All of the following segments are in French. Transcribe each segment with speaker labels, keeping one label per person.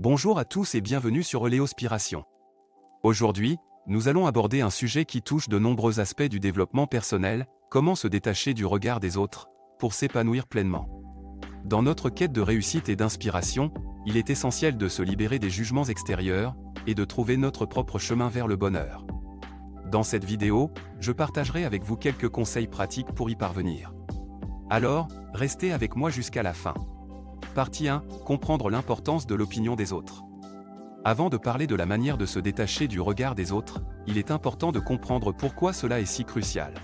Speaker 1: Bonjour à tous et bienvenue sur Léospiration. Aujourd'hui, nous allons aborder un sujet qui touche de nombreux aspects du développement personnel, comment se détacher du regard des autres, pour s'épanouir pleinement. Dans notre quête de réussite et d'inspiration, il est essentiel de se libérer des jugements extérieurs, et de trouver notre propre chemin vers le bonheur. Dans cette vidéo, je partagerai avec vous quelques conseils pratiques pour y parvenir. Alors, restez avec moi jusqu'à la fin. Partie 1. Comprendre l'importance de l'opinion des autres. Avant de parler de la manière de se détacher du regard des autres, il est important de comprendre pourquoi cela est si crucial.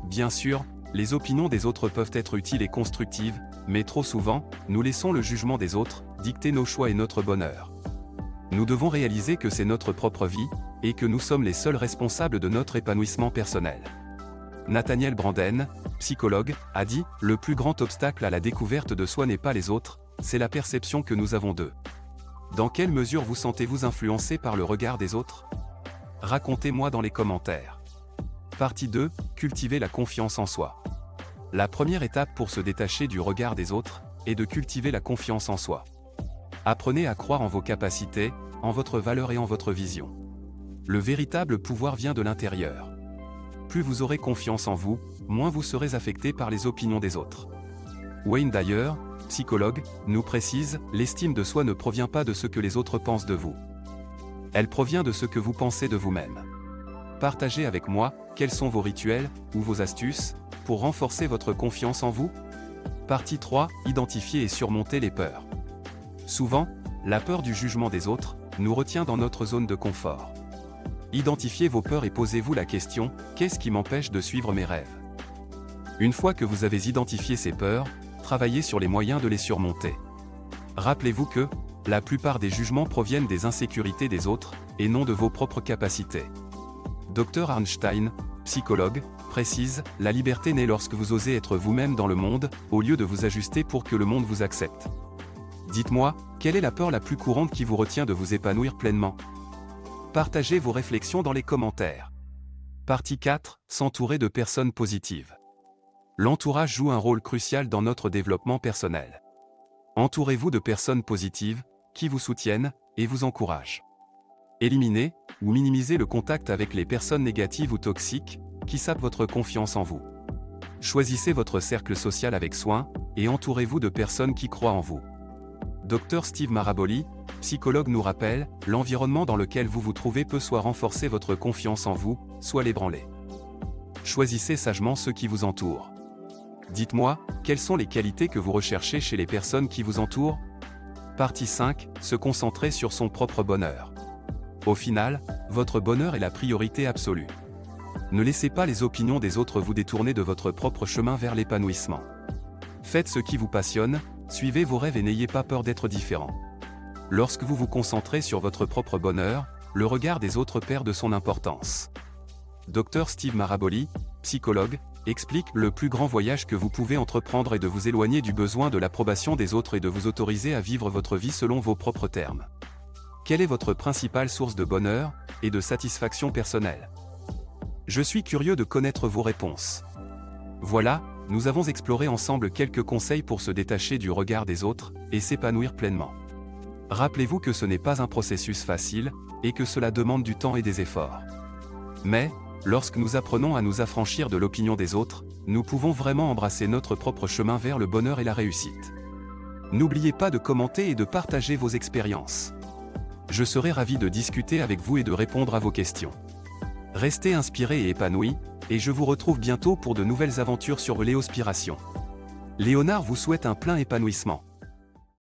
Speaker 1: Bien sûr, les opinions des autres peuvent être utiles et constructives, mais trop souvent, nous laissons le jugement des autres dicter nos choix et notre bonheur. Nous devons réaliser que c'est notre propre vie, et que nous sommes les seuls responsables de notre épanouissement personnel. Nathaniel Branden, psychologue, a dit « Le plus grand obstacle à la découverte de soi n'est pas les autres, c'est la perception que nous avons d'eux. » Dans quelle mesure vous sentez-vous influencé par le regard des autres? Racontez-moi dans les commentaires. Partie 2. Cultiver la confiance en soi. La première étape pour se détacher du regard des autres est de cultiver la confiance en soi. Apprenez à croire en vos capacités, en votre valeur et en votre vision. Le véritable pouvoir vient de l'intérieur. Plus vous aurez confiance en vous, moins vous serez affecté par les opinions des autres. Wayne Dyer, psychologue, nous précise « L'estime de soi ne provient pas de ce que les autres pensent de vous. Elle provient de ce que vous pensez de vous-même. » Partagez avec moi, quels sont vos rituels, ou vos astuces, pour renforcer votre confiance en vous? Partie 3. Identifier et surmonter les peurs. Souvent, la peur du jugement des autres nous retient dans notre zone de confort. Identifiez vos peurs et posez-vous la question « Qu'est-ce qui m'empêche de suivre mes rêves ?» Une fois que vous avez identifié ces peurs, travaillez sur les moyens de les surmonter. Rappelez-vous que la plupart des jugements proviennent des insécurités des autres, et non de vos propres capacités. Dr Arnstein, psychologue, précise « La liberté naît lorsque vous osez être vous-même dans le monde, au lieu de vous ajuster pour que le monde vous accepte. » Dites-moi, quelle est la peur la plus courante qui vous retient de vous épanouir pleinement? Partagez vos réflexions dans les commentaires. Partie 4. S'entourer de personnes positives. L'entourage joue un rôle crucial dans notre développement personnel. Entourez-vous de personnes positives, qui vous soutiennent, et vous encouragent. Éliminez, ou minimisez le contact avec les personnes négatives ou toxiques, qui sapent votre confiance en vous. Choisissez votre cercle social avec soin, et entourez-vous de personnes qui croient en vous. Dr Steve Maraboli, psychologue nous rappelle, l'environnement dans lequel vous vous trouvez peut soit renforcer votre confiance en vous, soit l'ébranler. Choisissez sagement ceux qui vous entourent. Dites-moi, quelles sont les qualités que vous recherchez chez les personnes qui vous entourent? Partie 5. Se concentrer sur son propre bonheur. Au final, votre bonheur est la priorité absolue. Ne laissez pas les opinions des autres vous détourner de votre propre chemin vers l'épanouissement. Faites ce qui vous passionne, suivez vos rêves et n'ayez pas peur d'être différent. Lorsque vous vous concentrez sur votre propre bonheur, le regard des autres perd de son importance. Dr Steve Maraboli, psychologue, explique « Le plus grand voyage que vous pouvez entreprendre est de vous éloigner du besoin de l'approbation des autres et de vous autoriser à vivre votre vie selon vos propres termes. » Quelle est votre principale source de bonheur et de satisfaction personnelle? Je suis curieux de connaître vos réponses. Voilà, nous avons exploré ensemble quelques conseils pour se détacher du regard des autres et s'épanouir pleinement. Rappelez-vous que ce n'est pas un processus facile, et que cela demande du temps et des efforts. Mais, lorsque nous apprenons à nous affranchir de l'opinion des autres, nous pouvons vraiment embrasser notre propre chemin vers le bonheur et la réussite. N'oubliez pas de commenter et de partager vos expériences. Je serai ravi de discuter avec vous et de répondre à vos questions. Restez inspirés et épanouis, et je vous retrouve bientôt pour de nouvelles aventures sur Léospiration. Léonard vous souhaite un plein épanouissement.